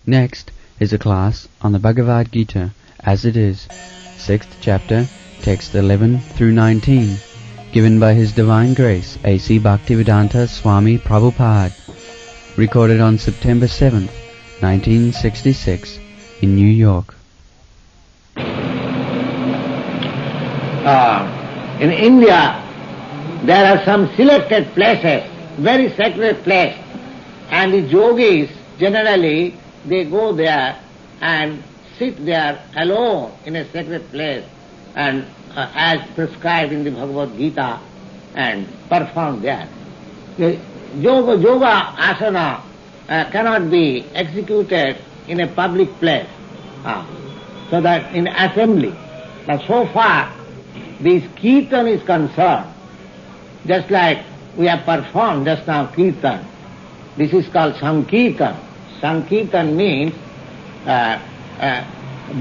Next is a class on the Bhagavad Gita as it is, 6th chapter, text 11 through 19, given by His Divine Grace A.C. Bhaktivedanta Swami Prabhupada, recorded on September 7th, 1966, in New York. In India, there are some selected places, very sacred place, and the yogis generally they go there and sit there alone in a sacred place and as prescribed in the Bhagavad Gita and perform there. The yoga asana cannot be executed in a public place, so that in assembly. But so far, this kirtan is concerned, just like we have performed just now kirtan. This is called sankirtan. Sankirtan means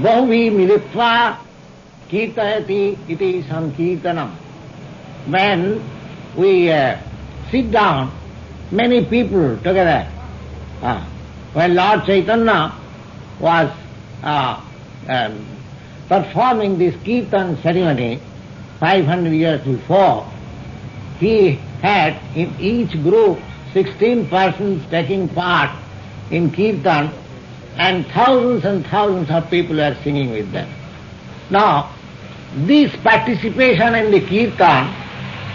Bahuvi militva kirtayati iti sankirtanam. When we sit down, many people together. When Lord Chaitanya was performing this kirtan ceremony 500 years before, he had in each group 16 persons taking part in kirtan, and thousands of people are singing with them. Now, this participation in the kirtan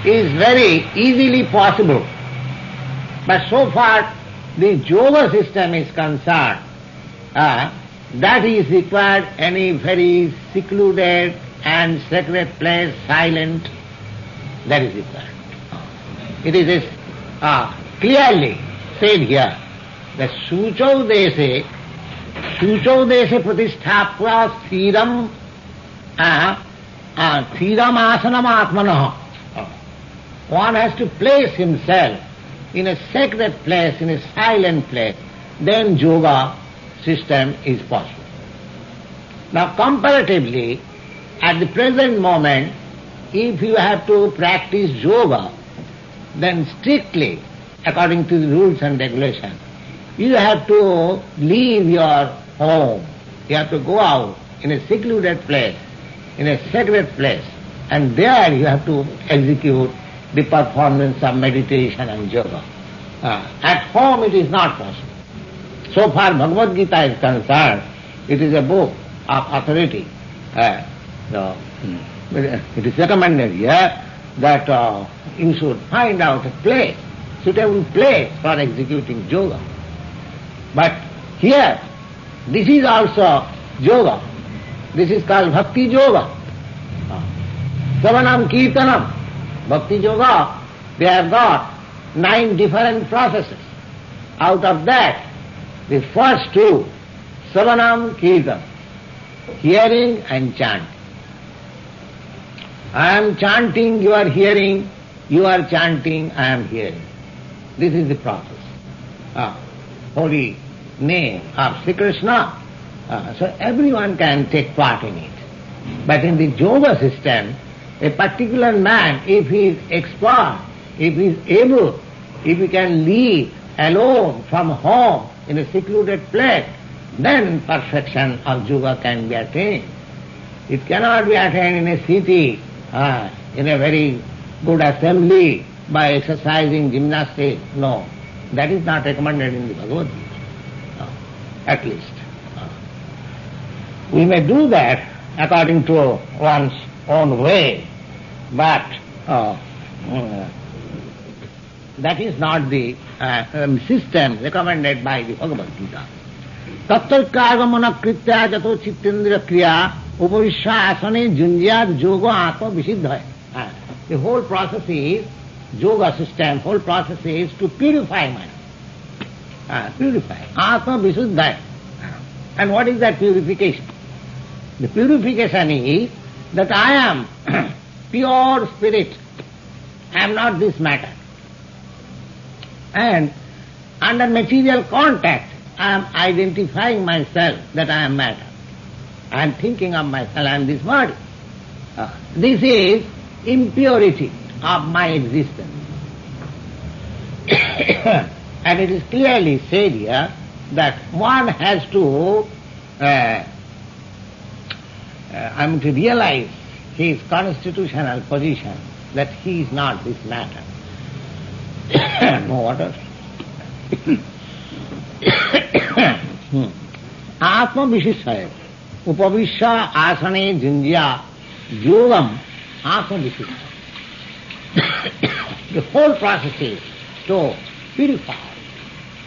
is very easily possible, but so far the yoga system is concerned, that is required any very secluded and sacred place, silent, that is required. It is clearly said here that Suchau Dese Pratisthapya Thiram Asanam Atmanaha. One has to place himself in a sacred place, in a silent place, then yoga system is possible. Now comparatively, at the present moment, if you have to practice yoga, then strictly, according to the rules and regulations, you have to leave your home. You have to go out in a secluded place, in a sacred place, and there you have to execute the performance of meditation and yoga. At home it is not possible. So far Bhagavad Gita is concerned, it is a book of authority. It is recommended here that you should find out a place, suitable place for executing yoga. But here, this is also yoga. This is called Bhakti Yoga. Savanam Kirtanam. Bhakti Yoga, they have got 9 different processes. Out of that, the first 2, Savanam Kirtan, hearing and chanting. I am chanting, you are hearing, you are chanting, I am hearing. This is the process. Holy name of Sri Krishna. So everyone can take part in it. But in the yoga system, a particular man, if he is expert, if he is able, if he can live alone from home in a secluded place, then perfection of yoga can be attained. It cannot be attained in a city, in a very good assembly, by exercising gymnastics. No, that is not recommended in the Bhagavad Gita, at least. We may do that according to one's own way, but that is not the system recommended by the Bhagavad Gita. Tattva kritya jato chittendra kriya upavishya asane junjyat yoga atma visiddhaya. The whole process is, yoga system, whole process is to purify mind. Purify. Atma visiddhaya. And what is that purification? The purification is that I am pure spirit. I am not this matter. And under material contact, I am identifying myself that I am matter. I am thinking of myself, I am this body. This is impurity of my existence. And it is clearly said here that one has to to realize his constitutional position, that he is not this matter. No water. Atma Vishishaya Upavisha Asane Jinjya Yogam Atma Vishishaya. The whole process is to purify.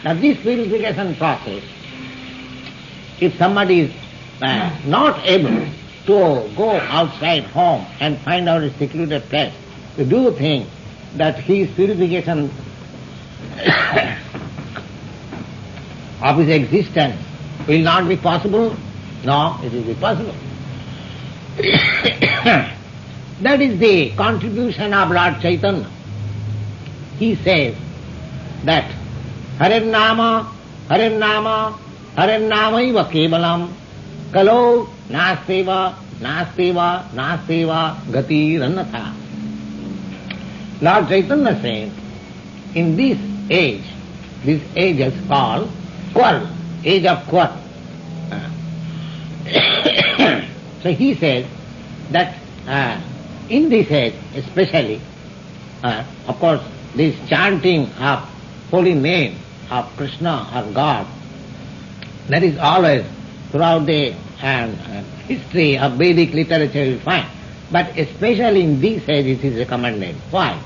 Now this purification process, if somebody is not able to go outside home and find out a secluded place to do things, that his purification of his existence will not be possible? No, it will be possible. That is the contribution of Lord Chaitanya. He says that Hare Nama, Hare Nama, Hare Namaiva Kevalam, Kalo Nasteva, Nasteva, Nasteva, Gati Ranatha. Lord Chaitanya says, in this age is called Kwar, age of Kwar. So he says that in this age especially, of course, this chanting of holy name of Krishna or God, that is always throughout the history of Vedic literature you find. But especially in this age it is recommended. Why?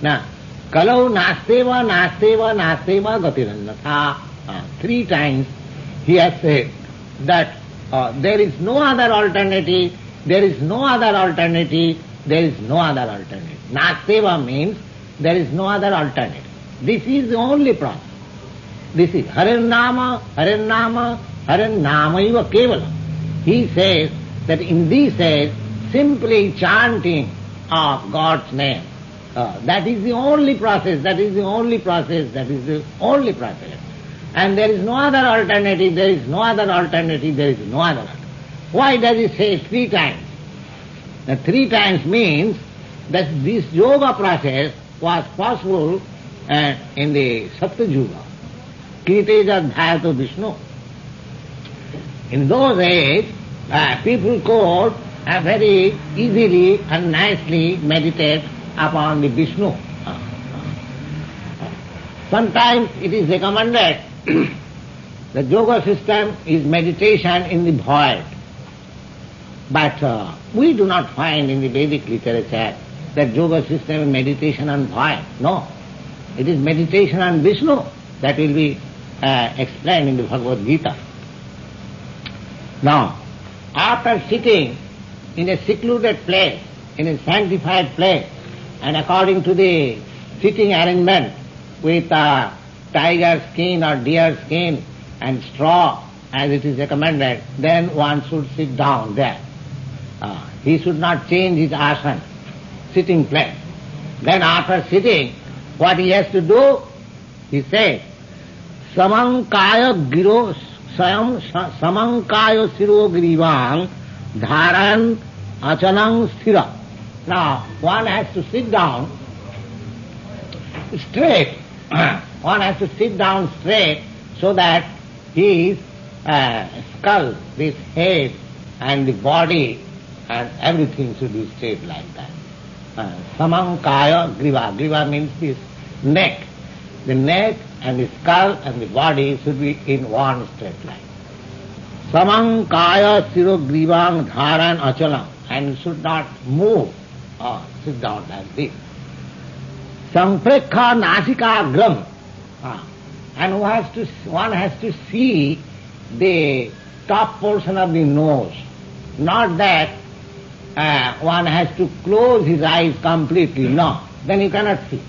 Now, Kalau Nasteva, Nasteva, Nasteva Gatirannatha. 3 times he has said that there is no other alternative, there is no other alternative, there is no other alternative. Nasteva means there is no other alternative. This is the only process. This is Hare Nama, Hare Nama, Hare Namaiva Kevalam. He says that in this age, simply chanting of God's name, that is the only process, that is the only process, that is the only process. And there is no other alternative, there is no other alternative, there is no other alternative. Why does he say 3 times? The 3 times means that this yoga process was possible in the Satya Yuga. Kriteja Dhyato Vishnu. In those days, people could very easily and nicely meditate upon the Vishnu. Sometimes it is recommended the yoga system is meditation in the void. But we do not find in the Vedic literature that yoga system is meditation on void. No. It is meditation on Vishnu. That will be explained in the Bhagavad Gita. Now, after sitting in a secluded place, in a sanctified place, and according to the sitting arrangement with tiger skin or deer skin and straw, as it is recommended, then one should sit down there. He should not change his asana, sitting place. Then after sitting, what he has to do? He says, Samankaya siro grivang dharan achanang sthira. Now, one has to sit down straight. One has to sit down straight so that his skull, this head and the body and everything should be straight like that. Samankaya griva. Griva means this neck. The neck and the skull and the body should be in one straight line. Samankaya siro grivang dharan achalam, and should not move or sit down like this. Samprekha nasika gram. And one has to see the top portion of the nose. Not that one has to close his eyes completely. No, then you cannot see.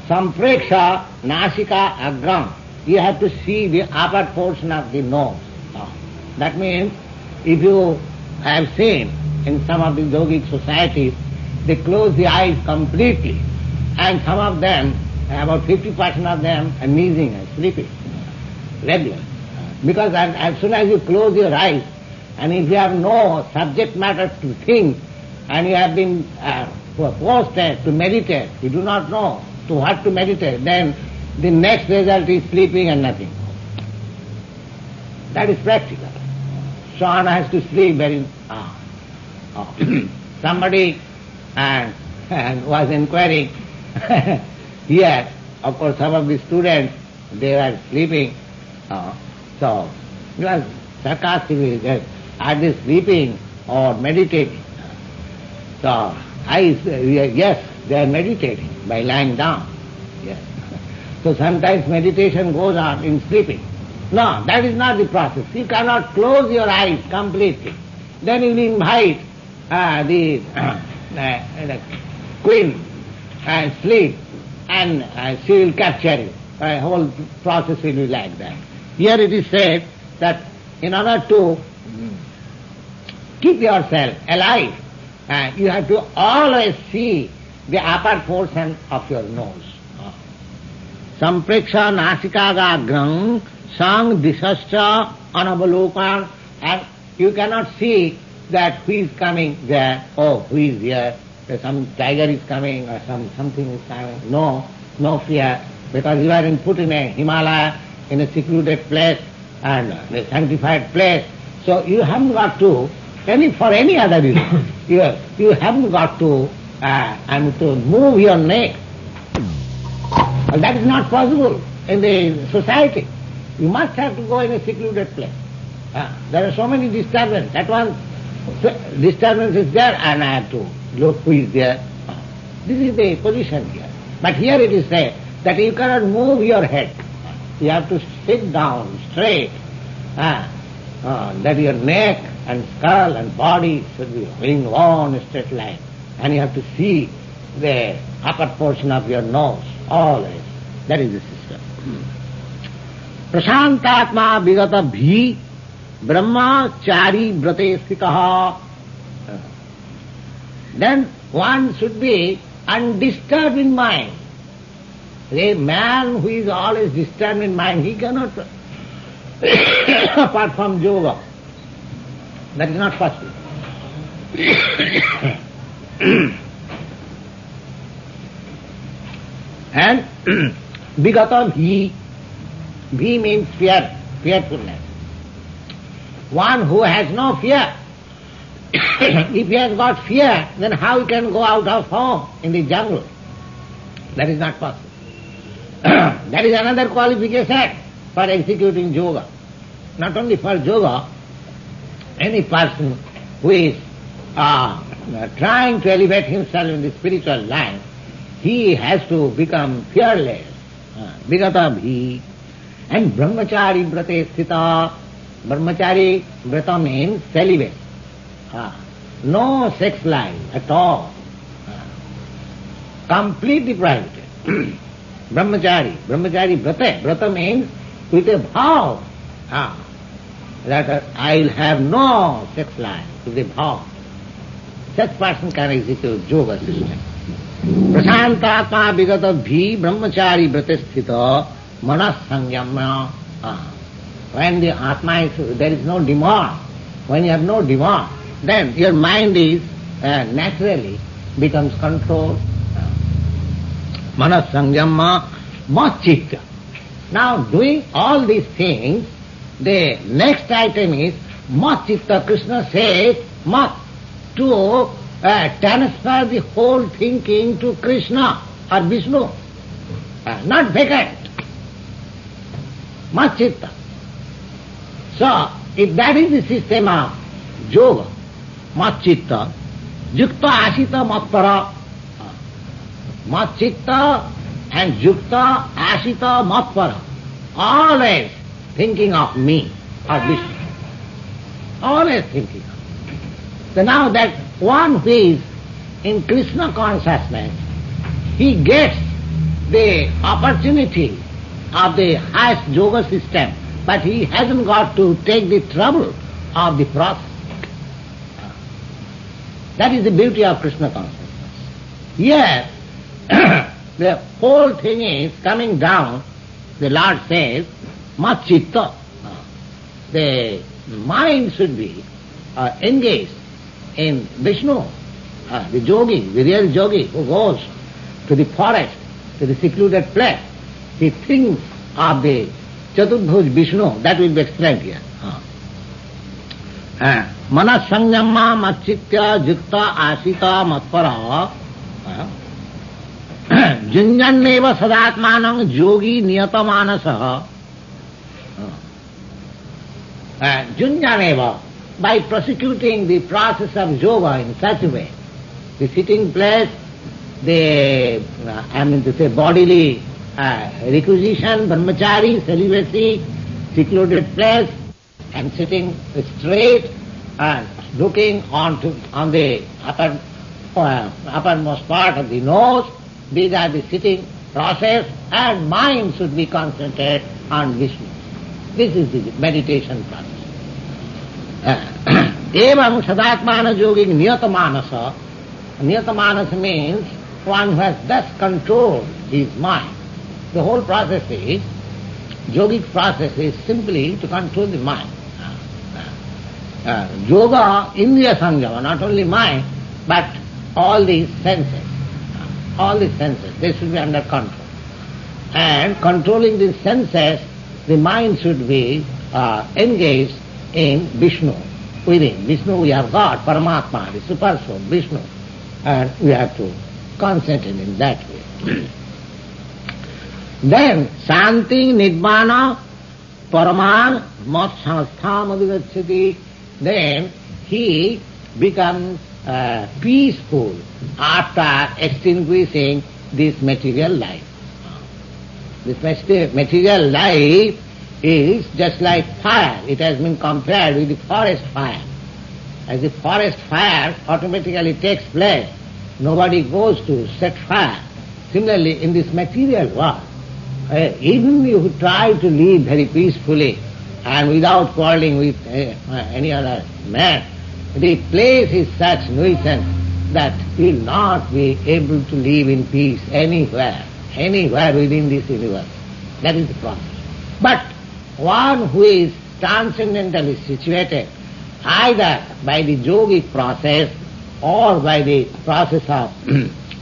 Sampreksha nasika agram. You have to see the upper portion of the nose. That means if you have seen in some of the yogic societies, they close the eyes completely, and some of them, about 50% of them, are sneezing and sleeping regularly. Because as soon as you close your eyes, and if you have no subject matter to think, and you have been forced to meditate, you do not know to what to meditate, then the next result is sleeping and nothing. That is practical. Son has to sleep very... Somebody was inquiring here. Of course, some of the students, they were sleeping. So, he was sarcastically said, are they sleeping or meditating? So, I said, yes, they are meditating by lying down. Yes. So sometimes meditation goes on in sleeping. No, that is not the process. You cannot close your eyes completely. Then you will invite the queen and sleep, and she will capture you. The whole process will be like that. Here it is said that in order to keep yourself alive, you have to always see the upper portion of your nose. Sampreksha nasikagram sang disascha anavalokan, and you cannot see that who is coming there, oh, who is here, some tiger is coming or something is coming. No fear, because you are put in a Himalaya, in a secluded place and a sanctified place. So you haven't got to, for any other reason, you haven't got to move your neck. Well, that is not possible in the society. You must have to go in a secluded place. There are so many disturbances. That one disturbance is there and I have to look who is there. This is the position here. But here it is said that you cannot move your head. You have to sit down straight. That your neck and skull and body should be in one straight line. And you have to see the upper portion of your nose always. That is the system. Prashantatma vigata bhi brahmachari vrate sthitaha. Then one should be undisturbed in mind. A man who is always disturbed in mind, he cannot perform yoga. That is not possible. And vigata bhi. Bhi means fearfulness. One who has no fear. If he has got fear, then how he can go out of home in the jungle? That is not possible. That is another qualification for executing yoga. Not only for yoga, any person who is trying to elevate himself in the spiritual life, he has to become fearless. Vigata bhi. And brahmachari vrate sthita. Brahmachari vrata means celibate. No sex life at all. Completely private. Brahmachari vrate. Vrata means with a vow. That I will have no sex life, with a vow. Such person can execute yoga system. Prasantatma vigata bhi brahmachari vrate sthita manas sangyamya. When the Atma is, there is no demand. When you have no demand, then your mind is naturally becomes controlled. Manas sangyamya matchitta. Now doing all these things, the next item is matchitta. Krishna says mat, to transfer the whole thinking to Krishna or Vishnu, not vacant. Matchitta. So, if that is the system of yoga, matchitta, yukta ashita matpara. Matchitta and yukta ashita matpara. Always thinking of me or Vishnu. Always thinking of me. So now that one who is in Krishna consciousness, he gets the opportunity of the highest yoga system, but he hasn't got to take the trouble of the process. That is the beauty of Krishna consciousness. Here, the whole thing is coming down. The Lord says, matchitta. The mind should be engaged in Vishnu, the yogi, the real yogi who goes to the forest, to the secluded place, he thinks of the Chaturbhuj Vishnu, that will be explained here. Manas sangyama machitya jikta asita matpara junjanneva sadatmanam yogi niyata manasa. Junjaneva, by prosecuting the process of yoga in such a way, the sitting place, the bodily requisition, brahmachari, celibacy, secluded place, and sitting straight and looking on the uppermost part of the nose. These are the sitting process, and mind should be concentrated on Vishnu. This is the meditation process. Evam sadatmana yogik niyatamanasa. Niyatamanasa means one who has thus controlled his mind. The whole process is, yogic process is simply to control the mind. Yoga, Indriya Sanjama, not only mind, but all these senses. All these senses, they should be under control. And controlling these senses, the mind should be engaged in Vishnu. Within Vishnu we have got Paramatma, the super soul, Vishnu. And we have to concentrate in that way. Then, Shanti, Nibbana, Paraman, Mat Sanstha Madhugacchati, then he becomes peaceful after extinguishing this material life. This material life is just like fire. It has been compared with the forest fire. As the forest fire automatically takes place, nobody goes to set fire. Similarly, in this material world, even if you try to live very peacefully and without quarreling with any other man, the place is such nuisance that you will not be able to live in peace anywhere within this universe. That is the process. But one who is transcendentally situated, either by the yogic process or by the process of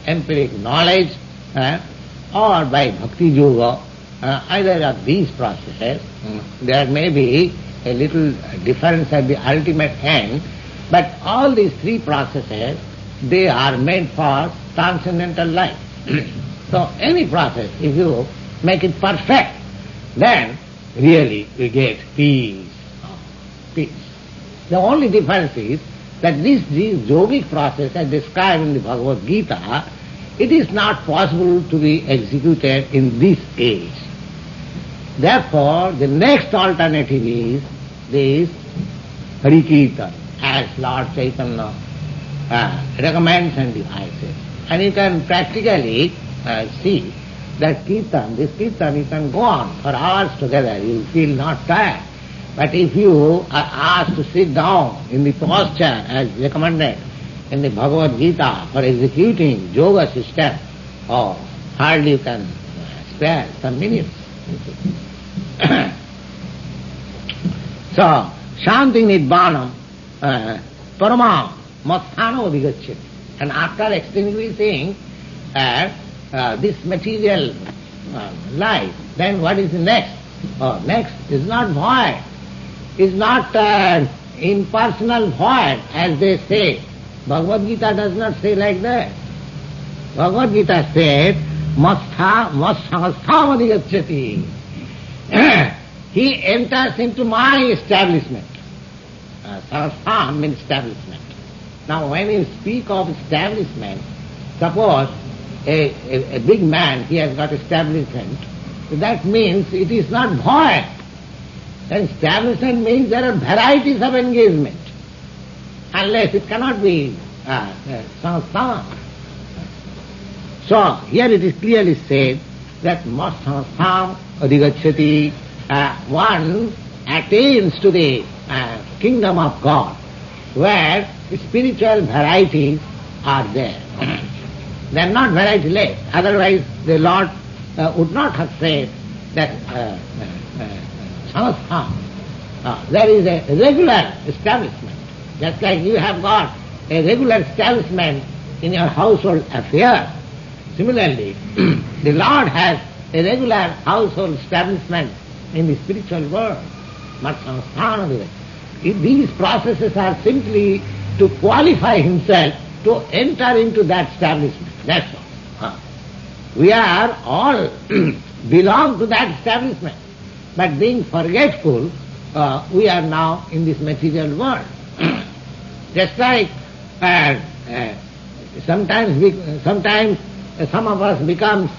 empiric knowledge or by bhakti yoga, either of these processes, there may be a little difference at the ultimate end, but all these three processes, they are made for transcendental life. So any process, if you make it perfect, then really you get peace. Peace. The only difference is that this yogic process as described in the Bhagavad Gita, it is not possible to be executed in this age. Therefore, the next alternative is this Hari Kirtan, as Lord Chaitanya recommends and devises. And you can practically see that kirtan, this kirtan, you can go on for hours together, you will feel not tired. But if you are asked to sit down in the posture as recommended in the Bhagavad Gita for executing yoga system, hardly you can spare some minutes. So, Shanti Nibbana, Parama, Masthano Vigacchati. And after extinguishing this material life, then what is the next? Next is not void, is not impersonal void as they say. Bhagavad Gita does not say like that. Bhagavad Gita said, Masthamadigacchati. He enters into my establishment. Sanstha means establishment. Now when you speak of establishment, suppose a big man, he has got establishment, that means it is not void. Then establishment means there are varieties of engagement, unless it cannot be sanstha. So here it is clearly said that sanstha adhigacchati, one attains to the kingdom of God, where spiritual varieties are there. They are not varietyless, otherwise the Lord would not have said that sanstha. There is a regular establishment, just like you have got a regular establishment in your household affairs. Similarly, the Lord has a regular household establishment in the spiritual world. Mat-samsthanadeva. These processes are simply to qualify himself to enter into that establishment. That's all. We are all belong to that establishment. But being forgetful, we are now in this material world. Just like sometimes some of us becomes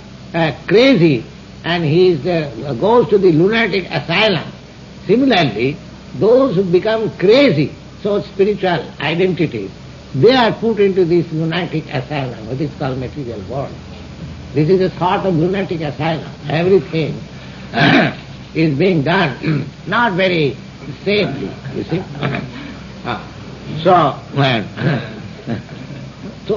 crazy and he goes to the lunatic asylum. Similarly, those who become crazy, so spiritual identities, they are put into this lunatic asylum, what is called material world. This is a sort of lunatic asylum. Everything is being done not very safely, you see. So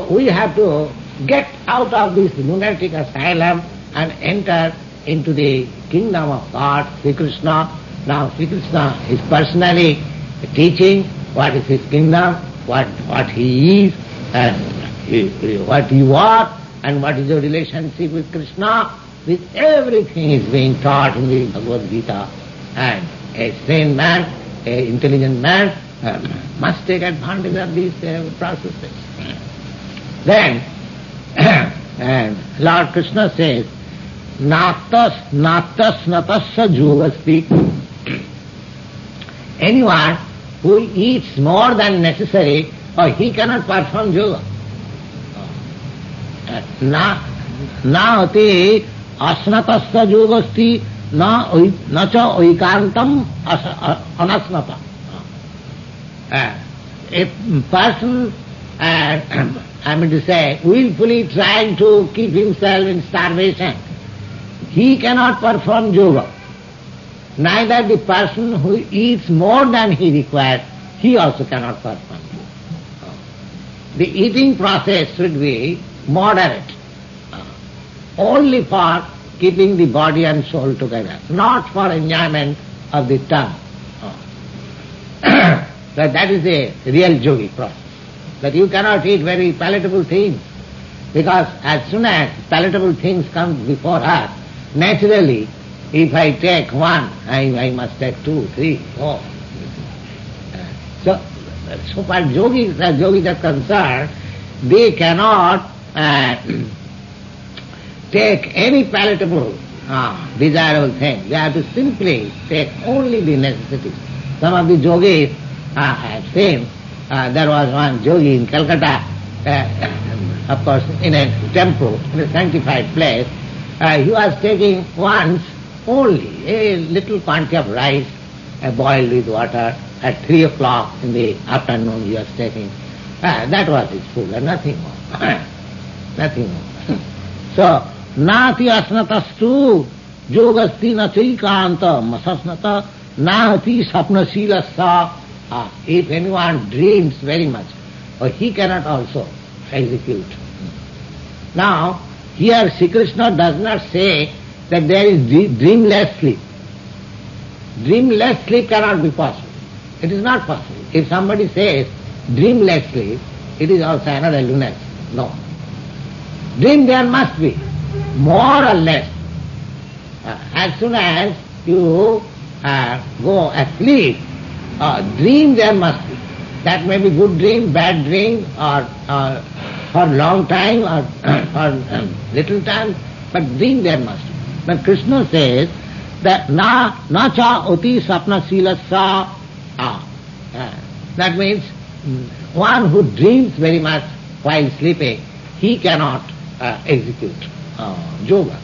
we have to get out of this lunatic asylum and enter into the kingdom of God, Sri Krishna. Now Sri Krishna is personally teaching what is his kingdom, what he is, and what you are, and what is your relationship with Krishna. This everything is being taught in the Bhagavad Gita, and a sane man, an intelligent man must take advantage of these processes. Then and Lord Krishna says, Natas natasya yogasti. Anyone who eats more than necessary, he cannot perform yoga. Naati asnatasya yogasti na cha oikantam anasnata. A person, I mean to say, willfully trying to keep himself in starvation, he cannot perform yoga. Neither the person who eats more than he requires, he also cannot perform yoga. The eating process should be moderate, only for keeping the body and soul together, not for enjoyment of the tongue. That is a real yogic process. That you cannot eat very palatable things, because as soon as palatable things come before us, naturally, if I take one, I must take 2, 3, 4. So far yogis are concerned, they cannot take any palatable, desirable thing. They have to simply take only the necessities. Some of the yogis I have seen, there was one yogi in Calcutta, of course in a temple, in a sanctified place. He was taking once only a little quantity of rice boiled with water at 3 o'clock in the afternoon he was taking. That was his food and nothing more. Nothing more. So, nati asnatastu yogasti na chaikanta masasnata nati sapnasilasa. If anyone dreams very much, he cannot also execute. Now, here Sri Krishna does not say that there is dreamless sleep. Dreamless sleep cannot be possible. It is not possible. If somebody says dreamless sleep, it is also another lunacy. No. Dream there must be, more or less. As soon as you go asleep, dream there must be. That may be good dream, bad dream, or for long time, or for little time, but dream there must be. But Krishna says that na cha oti sapna silasya. That means one who dreams very much while sleeping, he cannot execute yoga.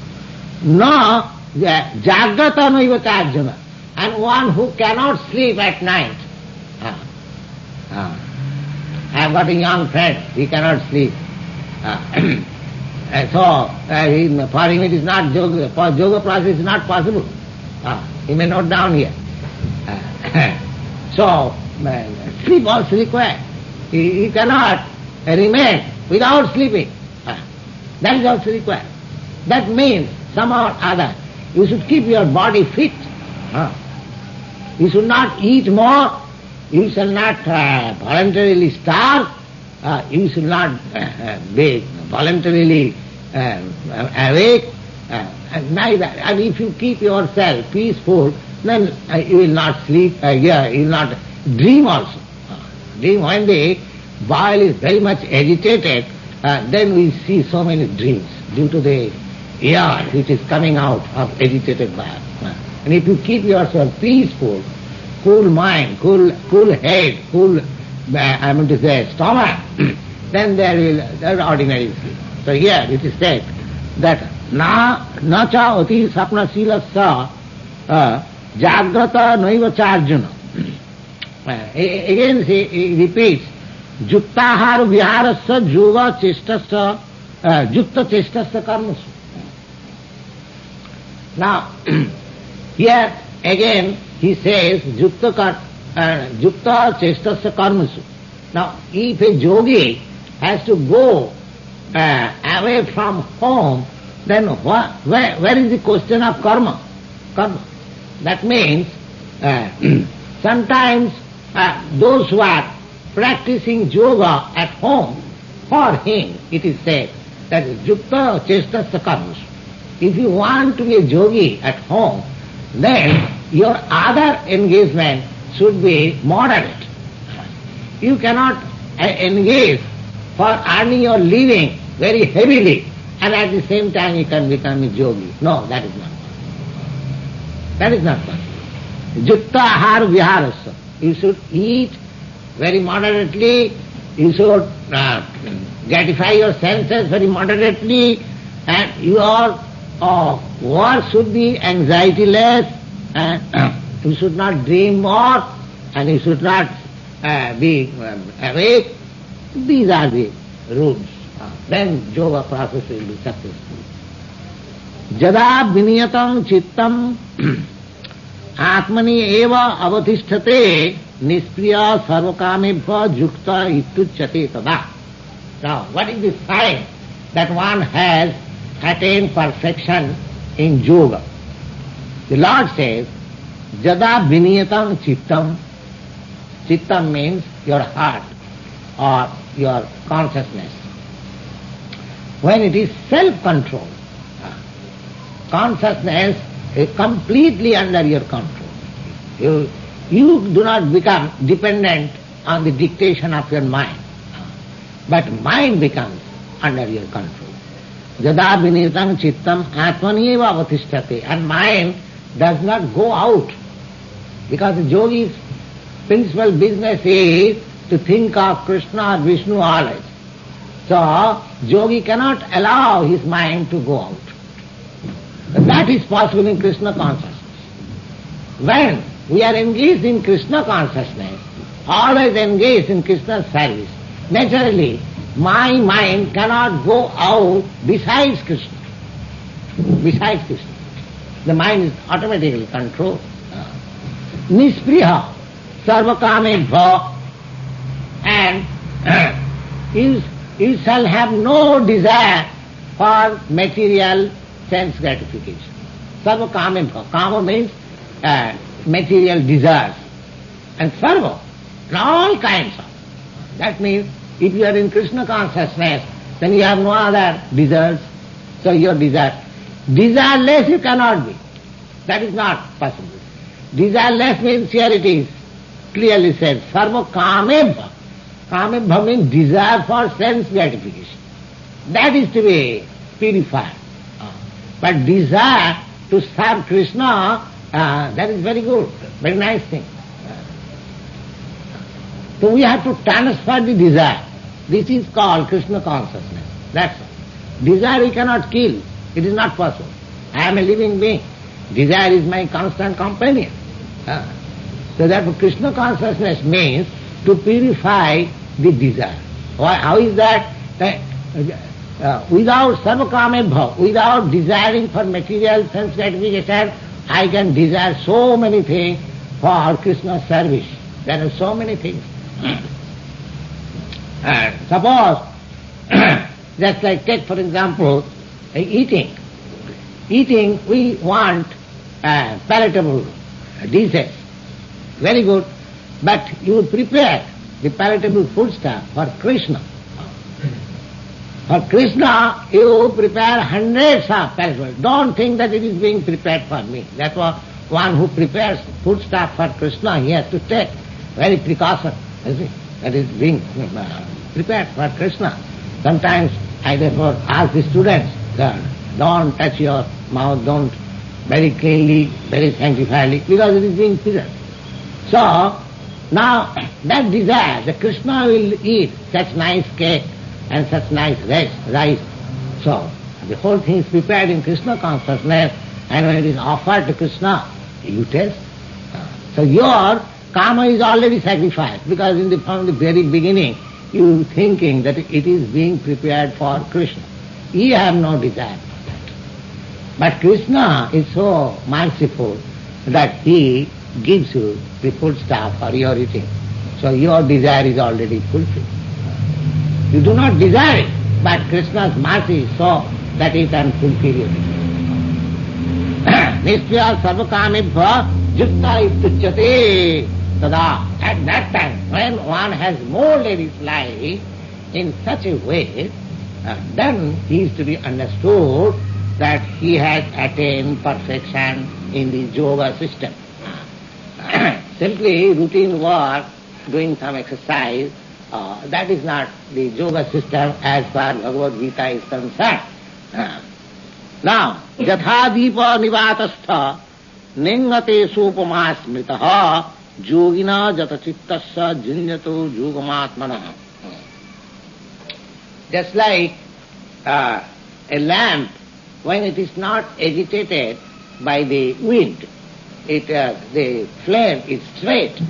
Na jagrata naivata arjuna. And one who cannot sleep at night. I have got a young friend, he cannot sleep. So, for him it is not yoga, for yoga process is not possible. He may note down here. So, sleep also required. He cannot remain without sleeping. That is also required. That means, somehow or other, you should keep your body fit. You should not eat more. You shall not voluntarily starve. You should not be voluntarily awake. And neither. And if you keep yourself peaceful, then you will not sleep, you will not dream also. Dream when the boil is very much agitated, then we see so many dreams due to the air which is coming out of agitated boil. And if you keep yourself peaceful, cool mind, cool head, cool, stomach, then there ordinary sleep. So here it is said that na cha ati sapna silasya jagrata naiva charjuna. Again he repeats, juktahar viharasya yoga chestasya jukta chestasya karmasu. Now here again he says jukta chestasya karmasu. Now if a yogi has to go away from home, then where is the question of karma? Karma. That means sometimes those who are practicing yoga at home, for him it is said that jukta chestasya karmasu. If you want to be a yogi at home, then your other engagement should be moderate. You cannot engage for earning your living very heavily and at the same time you can become a yogi. No, that is not possible. That is not possible. Jukta ahar viharasya. You should eat very moderately, you should gratify your senses very moderately, and your work should be anxiety-less, and you should not dream more, and you should not be awake. These are the rules. Then yoga process will be successful. Jada viniyatam chittam atmani eva avatisthate nispriya sarvakamebhya jukta ituchyate tada. Now, what is the sign that one has attained perfection in yoga? The Lord says, Jada viniyatam chittam. Chittam means your heart or your consciousness. When it is self-control, consciousness is completely under your control. You do not become dependent on the dictation of your mind, but mind becomes under your control. Jada viniyatam chittam atmanyeva avatisthate. And mind does not go out, because the yogi's principal business is to think of Krishna or Vishnu always. So, yogi cannot allow his mind to go out. But that is possible in Krishna consciousness. When we are engaged in Krishna consciousness, always engaged in Krishna's service, naturally my mind cannot go out besides Krishna. Besides Krishna. The mind is automatically controlled. Nispriya sarvakamebhya, and you shall have no desire for material sense gratification. Sarvakamebhya. Kama means material desires. And sarva, all kinds of. That means if you are in Krishna consciousness, then you have no other desires. So your desire. Desireless you cannot be. That is not possible. Desireless means here it is clearly said, sarva kamebhya. Kamebhya means desire for sense gratification. That is to be purified. But desire to serve Krishna, that is very good, very nice thing. So we have to transfer the desire. This is called Krishna consciousness. That's all. Desire we cannot kill. It is not possible. I am a living being. Desire is my constant companion. So therefore Krishna consciousness means to purify the desire. How is that? Without sarvakamebhya, without desiring for material sense gratification, I can desire so many things for Krishna's service. There are so many things. Suppose, just like take for example, eating. Eating, we want palatable dishes. Very good. But you prepare the palatable foodstuff for Krishna. For Krishna, you prepare hundreds of perishables. Don't think that it is being prepared for me. That's why one who prepares foodstuff for Krishna, he has to take very precaution. You see, that is being prepared for Krishna. Sometimes I therefore ask the students, don't touch your mouth, don't very cleanly, very sanctifiedly, because it is being prepared. So, now that desire, that Krishna will eat such nice cake and such nice rice. So, the whole thing is prepared in Krishna consciousness, and when it is offered to Krishna, you taste. So your karma is already sacrificed, because from the very beginning you thinking that it is being prepared for Krishna. You have no desire for that. But Krishna is so merciful that he gives you the food stuff for your eating. So your desire is already fulfilled. You do not desire it, but Krishna's mercy is so that he can fulfill it. Nishchaya sarvakamebhya jukta ityuchyate tada. At that time, when one has molded his life in such a way, then he is to be understood that he has attained perfection in the yoga system. Simply routine work, doing some exercise, that is not the yoga system as far as Bhagavad Gita is concerned. Now, yatha deepa nivatastha ningate supama smritaha yogina jata chittasya jinjato yogamatmana. Just like a lamp, when it is not agitated by the wind, the flame is straight.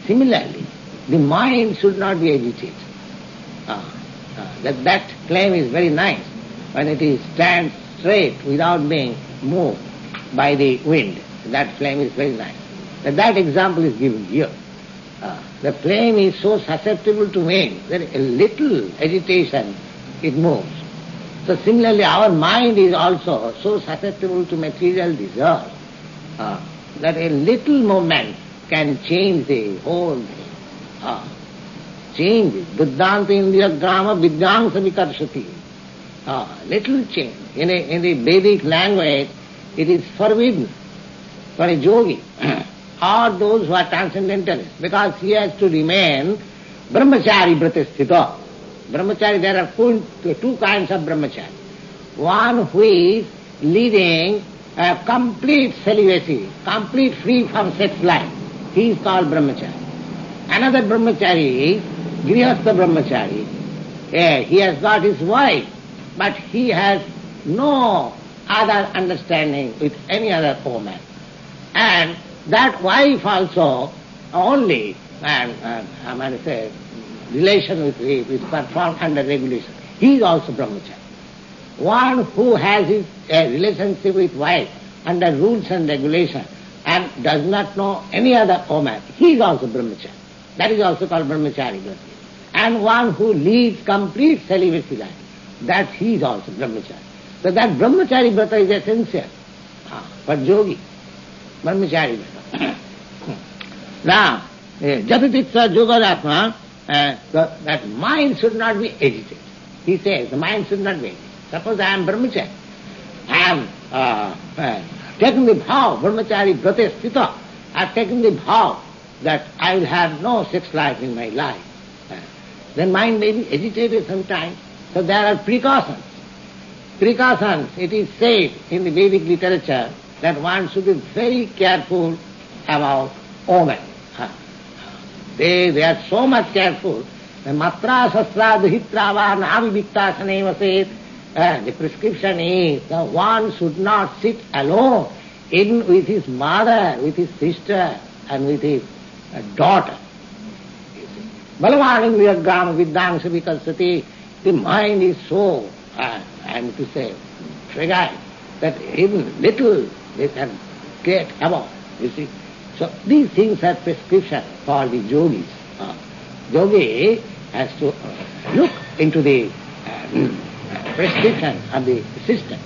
Similarly, the mind should not be agitated. That flame is very nice when it stands straight without being moved by the wind. That flame is very nice. That example is given here. The flame is so susceptible to wind that a little agitation it moves. So similarly our mind is also so susceptible to material desires that a little movement can change the whole thing. Change it. Buddhanta indriya grama vidyangsa vikarshati. Little change. In the Vedic language, it is forbidden for a yogi or those who are transcendentalists, because he has to remain brahmachari vratasthita. Brahmachari, there are two kinds of brahmachari. One who is leading a complete celibacy, complete free from sex life. He is called brahmachari. Another brahmachari is grihastha brahmachari. He has got his wife, but he has no other understanding with any other woman. And that wife also only, relation with him is performed under regulation. He is also brahmachari. One who has his relationship with wife under rules and regulations and does not know any other woman, he is also brahmachari. That is also called brahmachari vrata. And one who leads complete celibacy life, that he is also brahmachari. So that brahmachari vrata is essential for yogi. Brahmachari vrata. Now, Jatititsa Yogaratma, that mind should not be agitated. He says the mind should not be agitated. Suppose I am brahmachari. I am taking the vow, brahmachari vrate sthita. I have taken the vow that I will have no sex life in my life. Then mind may be agitated sometimes. So there are precautions. Precautions, it is said in the Vedic literature that one should be very careful about women. They are so much careful. Matra sastra duhitra va navivikta saneva. The prescription is that one should not sit alone, even with his mother, with his sister, and with his daughter. Balavan indriyagrama vidyangsa vikarshati. The mind is so, I am to say, fragile, that even little they can get about, you see. So these things are prescription for the yogis. Yogi has to look into the prescription of the system.